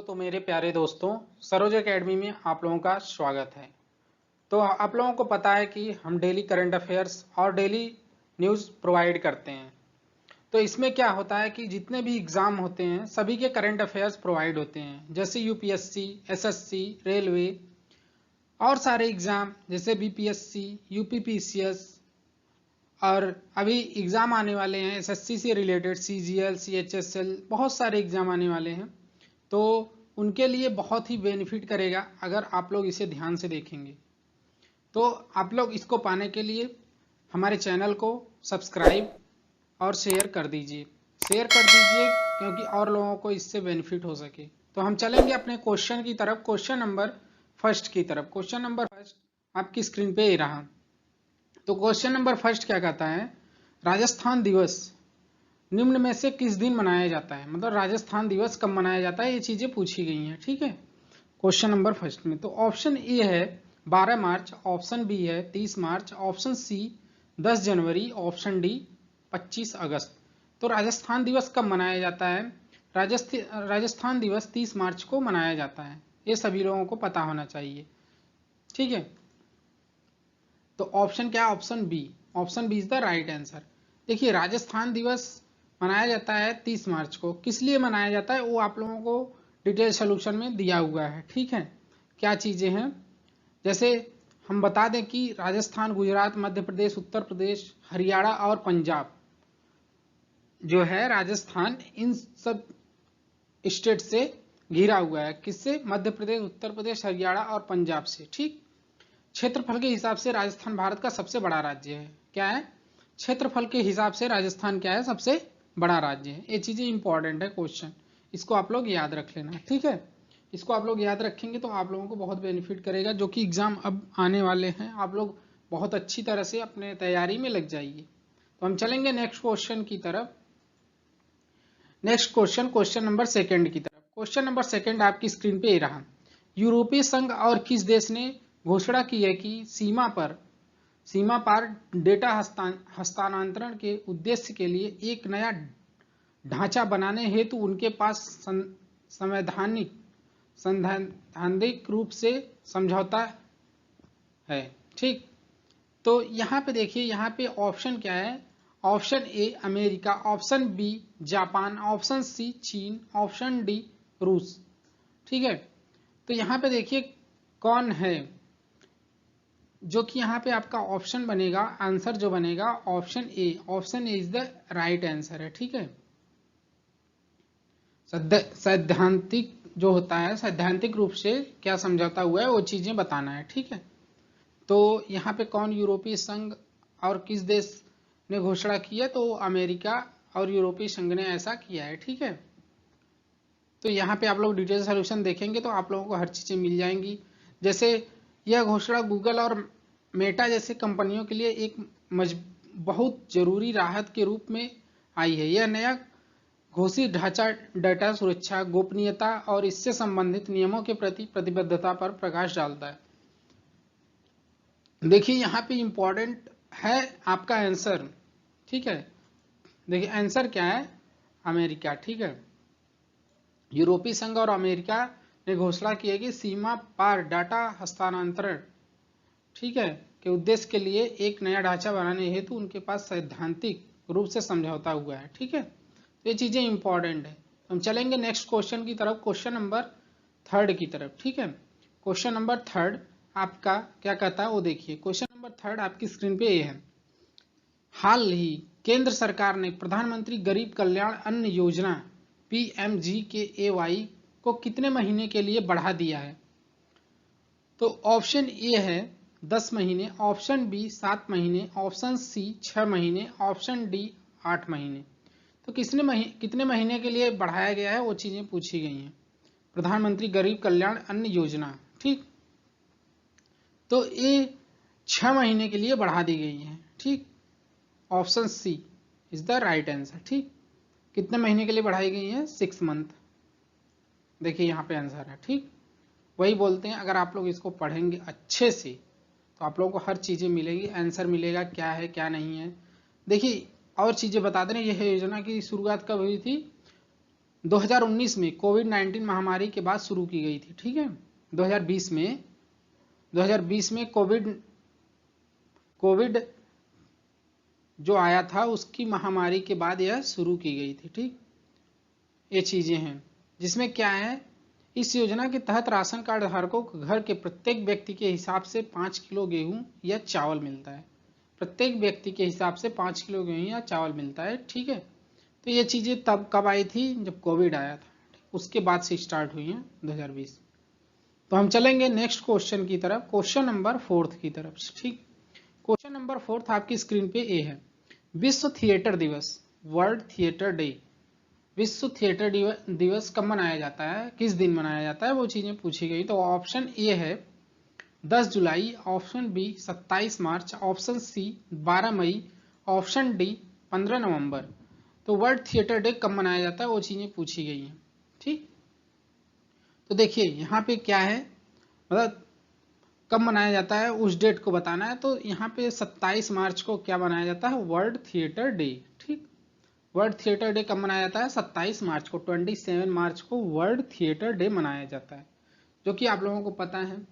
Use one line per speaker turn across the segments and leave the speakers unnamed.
तो मेरे प्यारे दोस्तों, सरोज एकेडमी में आप लोगों का स्वागत है। तो आप लोगों को पता है कि हम डेली करंट अफेयर्स और डेली न्यूज़ प्रोवाइड करते हैं। तो इसमें क्या होता है कि जितने भी एग्ज़ाम होते हैं सभी के करंट अफेयर्स प्रोवाइड होते हैं, जैसे यूपीएससी, एसएससी, रेलवे और सारे एग्ज़ाम जैसे बीपीएससी, यूपीपीसीएस और अभी एग्ज़ाम आने वाले हैं एसएससी से रिलेटेड, सीजीएल, सीएचएसएल, बहुत सारे एग्ज़ाम आने वाले हैं। तो उनके लिए बहुत ही बेनिफिट करेगा अगर आप लोग इसे ध्यान से देखेंगे। तो आप लोग इसको पाने के लिए हमारे चैनल को सब्सक्राइब और शेयर कर दीजिए क्योंकि और लोगों को इससे बेनिफिट हो सके। तो हम चलेंगे अपने क्वेश्चन की तरफ, क्वेश्चन नंबर फर्स्ट की तरफ। क्वेश्चन नंबर फर्स्ट आपकी स्क्रीन पे ही रहा। तो क्वेश्चन नंबर फर्स्ट क्या कहता है, राजस्थान दिवस निम्न में से किस दिन मनाया जाता है। मतलब राजस्थान दिवस कब मनाया जाता है, ये चीजें पूछी गई हैं। ठीक है, क्वेश्चन नंबर फर्स्ट में तो ऑप्शन ए है 12 मार्च, ऑप्शन बी है 30 मार्च, ऑप्शन सी 10 जनवरी, ऑप्शन डी 25 अगस्त। तो राजस्थान दिवस कब मनाया जाता है, राजस्थान दिवस 30 मार्च को मनाया जाता है। ये सभी लोगों को पता होना चाहिए। ठीक है, तो ऑप्शन क्या, option B is the right answer. देखिए, राजस्थान दिवस मनाया जाता है 30 मार्च को। किस लिए मनाया जाता है वो आप लोगों को डिटेल सोल्यूशन में दिया हुआ है। ठीक है, क्या चीजें हैं, जैसे हम बता दें कि राजस्थान, गुजरात, मध्य प्रदेश, उत्तर प्रदेश, हरियाणा और पंजाब जो है, राजस्थान इन सब स्टेट से घिरा हुआ है। किससे, मध्य प्रदेश, उत्तर प्रदेश, हरियाणा और पंजाब से। ठीक, क्षेत्रफल के हिसाब से राजस्थान भारत का सबसे बड़ा राज्य है। क्या है, क्षेत्रफल के हिसाब से राजस्थान क्या है, सबसे बड़ा राज्य है। ये चीजें इंपॉर्टेंट है क्वेश्चन, इसको आप लोग याद रख लेना। ठीक है, इसको आप लोग याद रखेंगे तो आप लोगों को बहुत बेनिफिट करेगा, जो कि एग्जाम अब आने वाले हैं। आप लोग बहुत अच्छी तरह से अपने तैयारी में लग जाइए। तो हम चलेंगे नेक्स्ट क्वेश्चन की तरफ। Next question, question number second की तरफ। क्वेश्चन नंबर सेकंड आपकी स्क्रीन पे ही रहा। यूरोपीय संघ और किस देश ने घोषणा की है कि सीमा पार डेटा हस्तांतरण के उद्देश्य के लिए एक नया ढांचा बनाने हेतु उनके पास सैद्धांतिक रूप से समझौता है। ठीक, तो यहाँ पे देखिए, यहाँ पे ऑप्शन क्या है, option A America, option B Japan, option C चीन, ऑप्शन डी रूस। ठीक है, तो यहाँ पे देखिए कौन है, जो कि यहाँ पे आपका ऑप्शन बनेगा, आंसर जो बनेगा option A. Option A is the right answer है। ठीक है, सैद्धांतिक जो होता है, सैद्धांतिक रूप से क्या समझौता हुआ है वो चीजें बताना है। ठीक है, तो यहाँ पे कौन, यूरोपीय संघ और किस देश ने घोषणा की है, तो अमेरिका और यूरोपीय संघ ने ऐसा किया है। ठीक है, तो यहाँ पे आप लोग डिटेल सोल्यूशन देखेंगे तो आप लोगों को हर चीजें मिल जाएंगी। जैसे यह घोषणा गूगल और मेटा जैसे कंपनियों के लिए एक बहुत जरूरी राहत के रूप में आई है। यह नया घोषित ढांचा डेटा सुरक्षा, गोपनीयता और इससे संबंधित नियमों के प्रति प्रतिबद्धता पर प्रकाश डालता है। देखिए, यहाँ पे इंपॉर्टेंट है आपका आंसर। ठीक है, देखिए आंसर क्या है, अमेरिका। ठीक है, यूरोपीय संघ और अमेरिका ने घोषणा की है कि सीमा पार डाटा हस्तांतरण, ठीक है, के उद्देश्य के लिए एक नया ढांचा बनाने हेतु उनके पास सैद्धांतिक रूप से समझौता हुआ है। ठीक है, तो ये चीजें इंपॉर्टेंट है। हम चलेंगे नेक्स्ट क्वेश्चन की तरफ, क्वेश्चन नंबर थर्ड की तरफ। ठीक है, क्वेश्चन नंबर थर्ड आपका क्या कहता है वो देखिए। क्वेश्चन नंबर थर्ड आपकी स्क्रीन पे ये है, हाल ही केंद्र सरकार ने प्रधानमंत्री गरीब कल्याण अन्न योजना PMGKAY को कितने महीने के लिए बढ़ा दिया है। तो ऑप्शन ए है 10 महीने, ऑप्शन बी 7 महीने, ऑप्शन सी 6 महीने, ऑप्शन डी 8 महीने। तो कितने महीने के लिए बढ़ाया गया है वो चीजें पूछी गई हैं। प्रधानमंत्री गरीब कल्याण अन्न योजना, ठीक, तो ये 6 महीने के लिए बढ़ा दी गई है। ठीक, option C is the right answer. ठीक, कितने महीने के लिए बढ़ाई गई है, 6 मंथ। देखिए यहाँ पे आंसर है। ठीक, वही बोलते हैं, अगर आप लोग इसको पढ़ेंगे अच्छे से तो आप लोगों को हर चीजें मिलेगी, आंसर मिलेगा, क्या है क्या नहीं है। देखिए और चीजें बता दें, यह योजना की शुरुआत कब हुई थी, 2019 में कोविड-19 महामारी के बाद शुरू की गई थी, ठीक है। 2020 में कोविड जो आया था उसकी महामारी के बाद यह शुरू की गई थी, ठीक। ये चीजें हैं जिसमें क्या है, इस योजना के तहत राशन कार्ड धारकों को घर के प्रत्येक व्यक्ति के हिसाब से 5 किलो गेहूं या चावल मिलता है। प्रत्येक व्यक्ति के हिसाब से 5 किलो गेहूं या चावल मिलता है, ठीक है। तो ये चीजें तब कब आई थी, जब कोविड आया था, उसके बाद से स्टार्ट हुई हैं 2020। तो हम चलेंगे नेक्स्ट क्वेश्चन की तरफ, क्वेश्चन नंबर 4 की तरफ, ठीक। क्वेश्चन नंबर 4 आपकी स्क्रीन पे ए है। विश्व थिएटर दिवस, वर्ल्ड थिएटर डे, विश्व थिएटर दिवस कब मनाया जाता है, किस दिन मनाया जाता है, वो चीजें पूछी गई। तो ऑप्शन ए है 10 जुलाई, ऑप्शन बी 27 मार्च, ऑप्शन सी 12 मई, ऑप्शन डी 15 नवंबर। तो वर्ल्ड थिएटर डे कब मनाया जाता है वो चीजें पूछी गई हैं, ठीक। तो देखिए यहाँ पे क्या है, मतलब कब मनाया जाता है उस डेट को बताना है। तो यहाँ पे 27 मार्च को क्या मनाया जाता है, वर्ल्ड थिएटर डे, ठीक। वर्ल्ड थिएटर डे कब मनाया जाता है, 27 मार्च को, 27 मार्च को वर्ल्ड थिएटर डे मनाया जाता है, जो कि आप लोगों को पता है।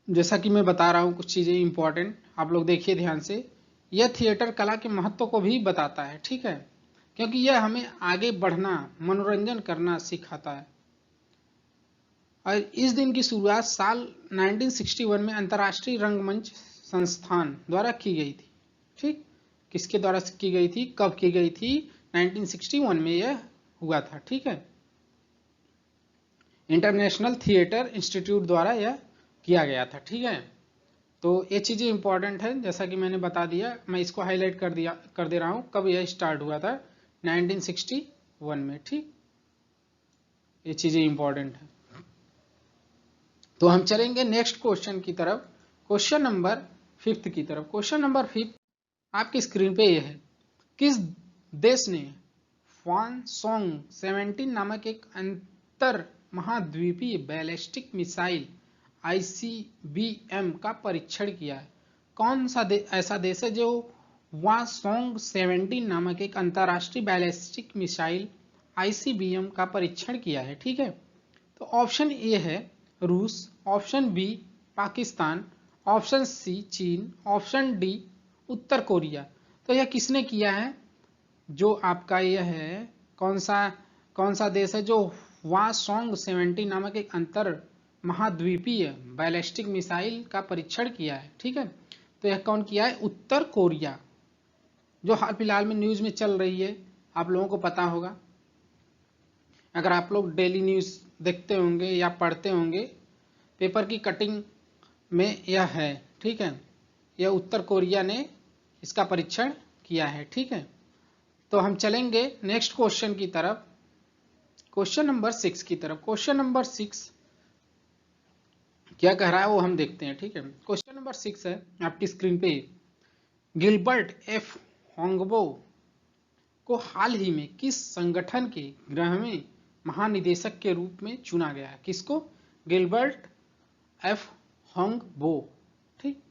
जैसा कि मैं बता रहा हूँ कुछ चीजें इंपॉर्टेंट, आप लोग देखिए ध्यान से। यह थिएटर कला के महत्व को भी बताता है, ठीक है, क्योंकि यह हमें आगे बढ़ना, मनोरंजन करना सिखाता है। और इस दिन की शुरुआत साल 1961 में अंतर्राष्ट्रीय रंगमंच संस्थान द्वारा की गई थी, ठीक। किसके द्वारा की गई थी, कब की गई थी, 1961 में यह हुआ था, ठीक है। इंटरनेशनल थिएटर इंस्टीट्यूट द्वारा यह किया गया था, ठीक है। तो ये चीजें इंपॉर्टेंट है, जैसा कि मैंने बता दिया, मैं इसको हाईलाइट कर दे रहा हूं, कब यह स्टार्ट हुआ था, 1961 में, ठीक। ये चीजें इंपॉर्टेंट है। तो हम चलेंगे नेक्स्ट क्वेश्चन की तरफ, क्वेश्चन नंबर 5 की तरफ। क्वेश्चन नंबर 5 आपकी स्क्रीन पे ये है। किस देश ने ह्वानसोंग 17 नामक एक अंतर महाद्वीपीय बैलिस्टिक मिसाइल ICBM का परीक्षण किया है? कौन सा ऐसा देश है जो ह्वानसोंग 17 नामक एक अंतरराष्ट्रीय बैलिस्टिक मिसाइल ICBM का परीक्षण किया है, ठीक है। तो ऑप्शन ए है रूस, option B Pakistan, option C चीन, ऑप्शन डी उत्तर कोरिया। तो यह किसने किया है, जो आपका यह है, कौन सा देश है जो ह्वानसोंग 17 नामक एक अंतर महाद्वीपीय बैलिस्टिक मिसाइल का परीक्षण किया है, ठीक है। तो यह कौन किया है, उत्तर कोरिया, जो हाल फिलहाल में न्यूज में चल रही है, आप लोगों को पता होगा। अगर आप लोग डेली न्यूज देखते होंगे या पढ़ते होंगे, पेपर की कटिंग में यह है, ठीक है। यह उत्तर कोरिया ने इसका परीक्षण किया है, ठीक है। तो हम चलेंगे नेक्स्ट क्वेश्चन की तरफ, क्वेश्चन नंबर 6 की तरफ। क्वेश्चन नंबर 6 क्या कह रहा है वो हम देखते हैं, ठीक है। क्वेश्चन नंबर 6 है आपकी स्क्रीन पे। गिलबर्ट एफ होंगबो को हाल ही में किस संगठन के ग्रामीण महानिदेशक के रूप में चुना गया है? किसको? गिलबर्ट एफ होंगबो, ठीक।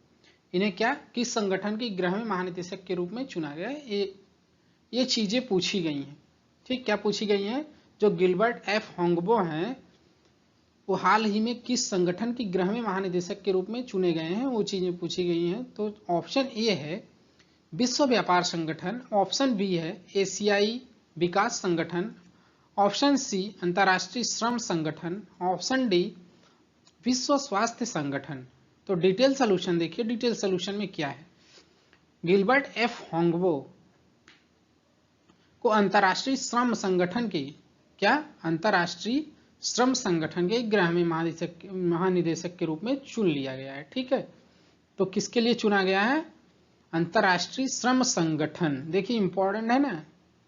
इन्हें क्या, किस संगठन के ग्रामीण महानिदेशक के रूप में चुना गया है? ये चीजें पूछी गई हैं, ठीक। क्या पूछी गई हैं? जो गिलबर्ट एफ होंगबो हैं वो हाल ही में किस संगठन के ग्रामीण महानिदेशक के रूप में चुने गए हैं, वो चीजें पूछी गई हैं। तो ऑप्शन ए है विश्व व्यापार संगठन, ऑप्शन बी है एशियाई विकास संगठन, ऑप्शन सी अंतर्राष्ट्रीय श्रम संगठन, ऑप्शन डी विश्व स्वास्थ्य संगठन। तो डिटेल सोल्यूशन देखिए, डिटेल सोल्यूशन में क्या है। गिलबर्ट एफ होंगबो को अंतर्राष्ट्रीय श्रम संगठन के, क्या, अंतर्राष्ट्रीय श्रम संगठन के ग्रामीण महानिदेशक के रूप में चुन लिया गया है, ठीक है। तो किसके लिए चुना गया है? अंतर्राष्ट्रीय श्रम संगठन। देखिए इंपॉर्टेंट है ना,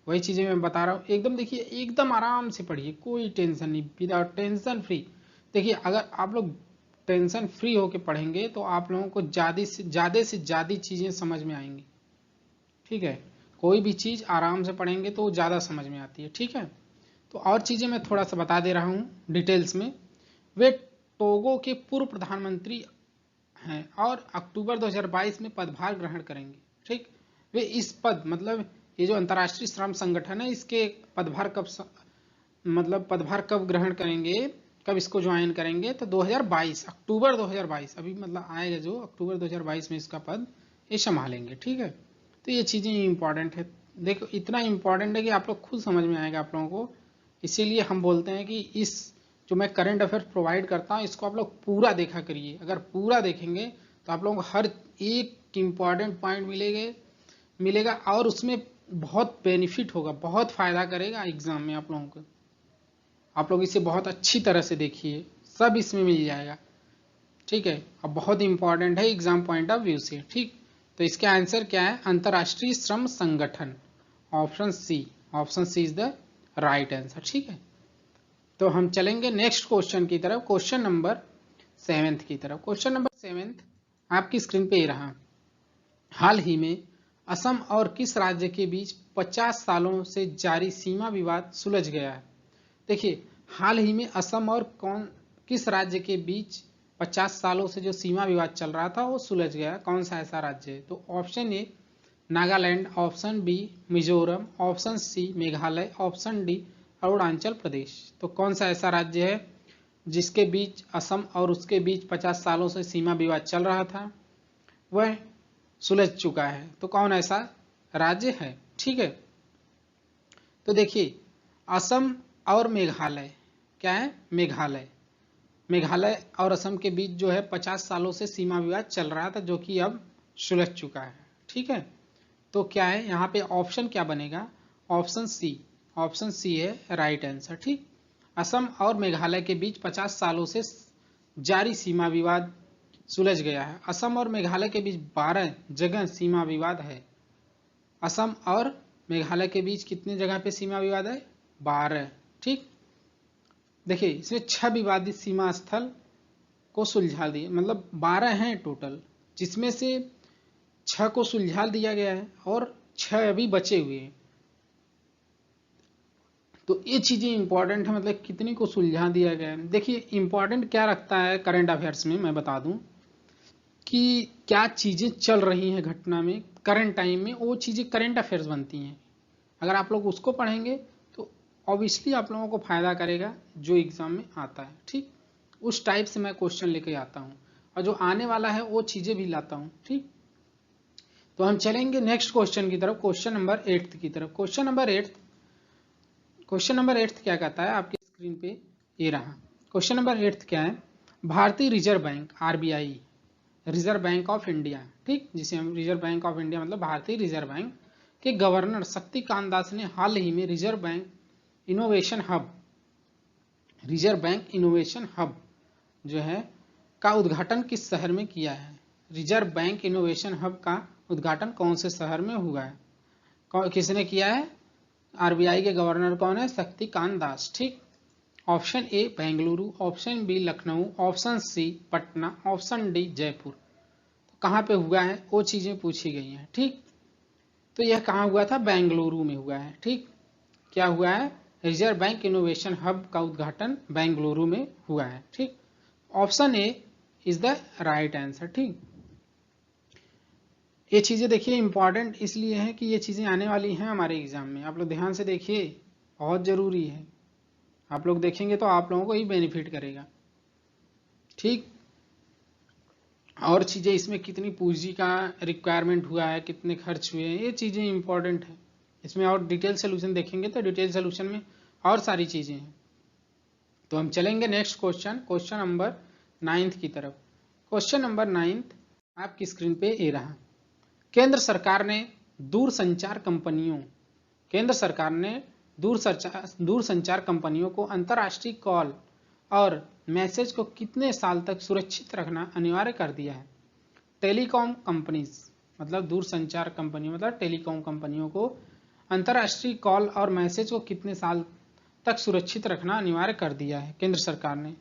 वही चीजें मैं बता रहा हूँ। एकदम देखिए, एकदम आराम से पढ़िए, कोई टेंशन नहीं, विदाउट टेंशन फ्री। देखिए अगर आप लोग टेंशन फ्री होके पढ़ेंगे तो आप लोगों को ज्यादा से ज्यादा चीजें समझ में आएंगी, ठीक है। कोई भी चीज आराम से पढ़ेंगे तो ज्यादा समझ में आती है, ठीक है। तो और चीजें मैं थोड़ा सा बता दे रहा हूं डिटेल्स में। वे टोगो के पूर्व प्रधानमंत्री हैं और अक्टूबर 2022 में पदभार ग्रहण करेंगे, ठीक। वे इस पद, मतलब ये जो अंतर्राष्ट्रीय श्रम संगठन है इसके पदभार पदभार कब ग्रहण करेंगे, कब इसको ज्वाइन करेंगे, तो 2022 अक्टूबर 2022 अभी मतलब आएगा जो अक्टूबर 2022 में इसका पद ये संभालेंगे। ठीक है, तो ये चीज़ें इंपॉर्टेंट है। देखो इतना इंपॉर्टेंट है कि आप लोग खुद समझ में आएगा आप लोगों को, इसीलिए हम बोलते हैं कि इस जो मैं करंट अफेयर्स प्रोवाइड करता हूँ इसको आप लोग पूरा देखा करिए। अगर पूरा देखेंगे तो आप लोगों को हर एक इम्पॉर्टेंट पॉइंट मिलेगा और उसमें बहुत बेनिफिट होगा, बहुत फायदा करेगा एग्जाम में आप लोगों को। आप लोग इसे बहुत अच्छी तरह से देखिए, सब इसमें मिल जाएगा। ठीक है, अब बहुत इंपॉर्टेंट है एग्जाम पॉइंट ऑफ व्यू से। ठीक, तो इसका आंसर क्या है, अंतर्राष्ट्रीय श्रम संगठन, option C is the right answer. ठीक है, तो हम चलेंगे नेक्स्ट क्वेश्चन की तरफ, क्वेश्चन नंबर 7 की तरफ। क्वेश्चन नंबर 7 आपकी स्क्रीन पे ही रहा। हाल ही में असम और किस राज्य के बीच 50 सालों से जारी सीमा विवाद सुलझ गया है। देखिए हाल ही में असम और किस राज्य के बीच 50 सालों से जो सीमा विवाद चल रहा था वो सुलझ गया, कौन सा ऐसा राज्य है। तो option A Nagaland, option B Mizoram, option C Meghalaya, option D Arunachal Pradesh. तो कौन सा ऐसा राज्य है जिसके बीच असम और उसके बीच 50 सालों से सीमा विवाद चल रहा था, वह सुलझ चुका है, तो कौन ऐसा राज्य है। ठीक है, तो देखिए असम और मेघालय, क्या है, मेघालय और असम के बीच जो है 50 सालों से सीमा विवाद चल रहा था जो कि अब सुलझ चुका है। ठीक है, तो क्या है यहाँ पे ऑप्शन क्या बनेगा, ऑप्शन सी है राइट आंसर। ठीक, असम और मेघालय के बीच 50 सालों से जारी सीमा विवाद सुलझ गया है। असम और मेघालय के बीच 12 जगह सीमा विवाद है। असम और मेघालय के बीच कितने जगह पे सीमा विवाद है, 12। ठीक, देखिए इसमें 6 विवादित सीमा स्थल को सुलझा दिए, मतलब 12 हैं टोटल, जिसमें से 6 को सुलझा दिया गया है और 6 अभी बचे हुए हैं। तो ये चीजें इंपॉर्टेंट है, मतलब कितने को सुलझा दिया गया है। देखिए इंपॉर्टेंट क्या रखता है करंट अफेयर्स में, मैं बता दूं कि क्या चीजें चल रही हैं घटना में करंट टाइम में, वो चीजें करंट अफेयर्स बनती हैं। अगर आप लोग उसको पढ़ेंगे तो ऑब्वियसली आप लोगों को फायदा करेगा जो एग्जाम में आता है। ठीक, उस टाइप से मैं क्वेश्चन लेके आता हूँ और जो आने वाला है वो चीजें भी लाता हूँ। ठीक, तो हम चलेंगे नेक्स्ट क्वेश्चन की तरफ, क्वेश्चन नंबर 8 की तरफ। क्वेश्चन नंबर 8 क्या कहता है, आपकी स्क्रीन पे ये रहा। क्वेश्चन नंबर 8 क्या है, भारतीय reserve bank RBI, reserve bank of India, ठीक, जिसे हम रिजर्व बैंक ऑफ इंडिया मतलब भारतीय रिजर्व बैंक के गवर्नर शक्तिकांत दास ने हाल ही में रिजर्व बैंक इनोवेशन हब जो है का उद्घाटन किस शहर में किया है। रिजर्व बैंक इनोवेशन हब का उद्घाटन कौन से शहर में हुआ है, किसने किया है, आरबीआई के गवर्नर कौन है, शक्तिकांत दास। ठीक, option A Bengaluru, option B Lucknow, option C Patna, option D Jaipur. तो कहाँ पे हुआ है वो चीजें पूछी गई हैं। ठीक, तो यह कहाँ हुआ था, बेंगलुरु में हुआ है। ठीक, क्या हुआ है, रिजर्व बैंक इनोवेशन हब का उद्घाटन बेंगलुरु में हुआ है। ठीक, option A is the right answer. ठीक, ये चीजें देखिए इंपॉर्टेंट इसलिए है कि ये चीजें आने वाली हैं हमारे एग्जाम में, आप लोग ध्यान से देखिए, बहुत जरूरी है। आप लोग देखेंगे तो आप लोगों को ही बेनिफिट करेगा। ठीक, और चीजें इसमें कितनी पूंजी का रिक्वायरमेंट हुआ है, कितने खर्च हुए हैं, ये चीजें इंपॉर्टेंट है। इसमें और डिटेल सोल्यूशन देखेंगे तो डिटेल सोल्यूशन में और सारी चीजें हैं। तो हम चलेंगे नेक्स्ट क्वेश्चन नंबर 9 की तरफ। क्वेश्चन नंबर 9 आपकी स्क्रीन पे ये रहा। केंद्र सरकार ने दूरसंचार कंपनियों को अंतर्राष्ट्रीय कॉल और मैसेज को कितने साल तक सुरक्षित रखना अनिवार्य कर दिया है। टेलीकॉम कंपनीज मतलब दूरसंचार कंपनी मतलब टेलीकॉम कंपनियों को अंतर्राष्ट्रीय कॉल और मैसेज को कितने साल तक सुरक्षित रखना अनिवार्य कर दिया है। केंद्र सरकार ने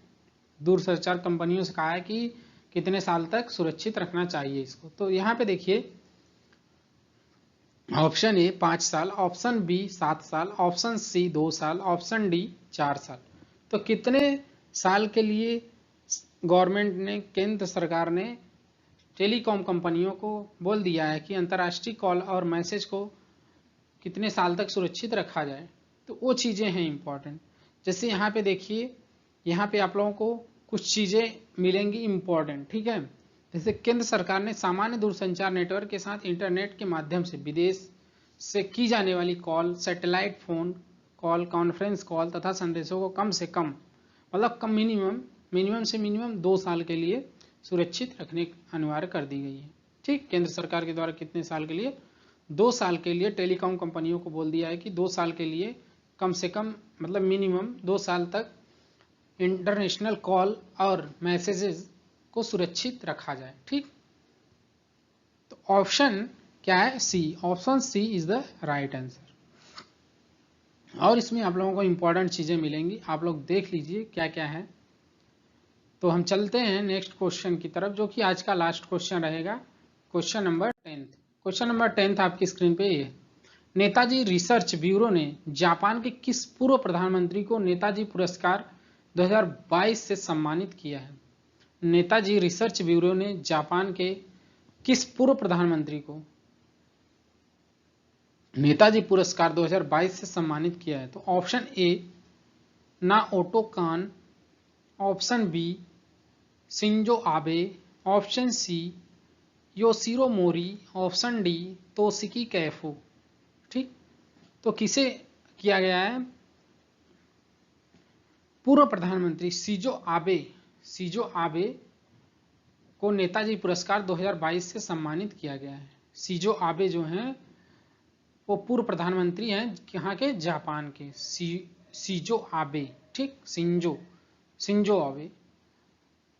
दूरसंचार कंपनियों से कहा है कि कितने साल तक सुरक्षित रखना चाहिए इसको। तो यहाँ पे देखिए ऑप्शन ए 5 साल, ऑप्शन बी 7 साल, ऑप्शन सी 2 साल, ऑप्शन डी 4 साल। तो कितने साल के लिए गवर्नमेंट ने, केंद्र सरकार ने टेलीकॉम कंपनियों को बोल दिया है कि अंतर्राष्ट्रीय कॉल और मैसेज को कितने साल तक सुरक्षित रखा जाए, तो वो चीज़ें हैं इम्पॉर्टेंट। जैसे यहाँ पे देखिए, यहाँ पे आप लोगों को कुछ चीज़ें मिलेंगी इम्पॉर्टेंट, ठीक है। जैसे केंद्र सरकार ने सामान्य दूरसंचार नेटवर्क के साथ इंटरनेट के माध्यम से विदेश से की जाने वाली call, satellite phone call, conference call तथा संदेशों को कम से कम, मतलब कम मिनिमम से मिनिमम 2 साल के लिए सुरक्षित रखने अनिवार्य कर दी गई है। ठीक, केंद्र सरकार के द्वारा कितने साल के लिए? 2 साल के लिए टेलीकॉम कंपनियों को बोल दिया है कि 2 साल के लिए कम से कम, मतलब मिनिमम 2 साल तक इंटरनेशनल कॉल और मैसेजेस को सुरक्षित रखा जाए। ठीक, तो ऑप्शन क्या है? C. Option C is the right answer. और इसमें आप लोगों को इंपॉर्टेंट चीजें मिलेंगी, आप लोग देख लीजिए क्या क्या है। तो हम चलते हैं नेक्स्ट क्वेश्चन की तरफ, जो कि आज का लास्ट क्वेश्चन रहेगा, क्वेश्चन नंबर 10। क्वेश्चन नंबर 10 आपकी स्क्रीन पे ये। नेताजी रिसर्च ब्यूरो ने जापान के किस पूर्व प्रधानमंत्री को नेताजी पुरस्कार 2022 से सम्मानित किया है? नेताजी रिसर्च ब्यूरो ने जापान के किस पूर्व प्रधानमंत्री को नेताजी पुरस्कार 2022 से सम्मानित किया है? तो option A Naoto Kan, option B Shinzo Abe, option C Yoshiro Mori, option D Toshiki Kaifu. ठीक, तो किसे किया गया है? पूर्व प्रधानमंत्री शिंजो आबे को नेताजी पुरस्कार 2022 से सम्मानित किया गया है। शिंजो आबे जो हैं वो पूर्व प्रधानमंत्री हैं यहाँ के, जापान के, शिंजो आबे। ठीक, शिंजो आबे।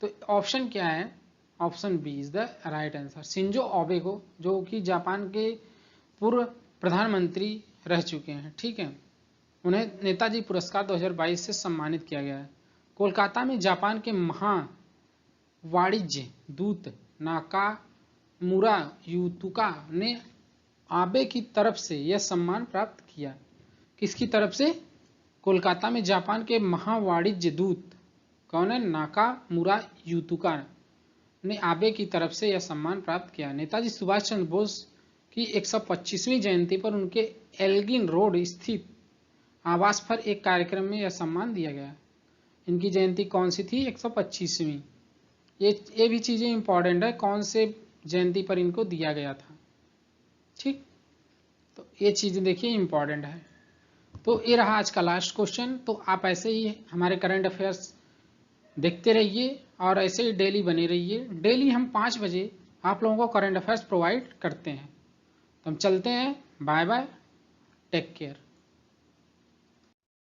तो ऑप्शन क्या है? Option B is the right answer. Shinzo Abe को, जो कि जापान के पूर्व प्रधानमंत्री रह चुके हैं, ठीक है, उन्हें नेताजी पुरस्कार 2022 से सम्मानित किया गया है। कोलकाता में जापान के महा वाणिज्य दूत नाकामुरा यूतुका ने आबे की तरफ से यह सम्मान प्राप्त किया। किसकी तरफ से? कोलकाता में जापान के महावाणिज्य दूत कौन है? नाकामुरा यूतुका ने आबे की तरफ से यह सम्मान प्राप्त किया। नेताजी सुभाष चंद्र बोस की 125वीं जयंती पर उनके एल्गिन रोड स्थित आवास पर एक कार्यक्रम में यह सम्मान दिया गया। इनकी जयंती कौन सी थी? 125वीं। ये भी चीजें इंपॉर्टेंट है, कौन से जयंती पर इनको दिया गया था। ठीक, तो ये चीजें देखिए इंपॉर्टेंट है। तो ये रहा आज का लास्ट क्वेश्चन। तो आप ऐसे ही हमारे करंट अफेयर्स देखते रहिए और ऐसे ही डेली बने रहिए। डेली हम 5 बजे आप लोगों को करंट अफेयर्स प्रोवाइड करते हैं। तो हम चलते हैं, बाय बाय, टेक केयर।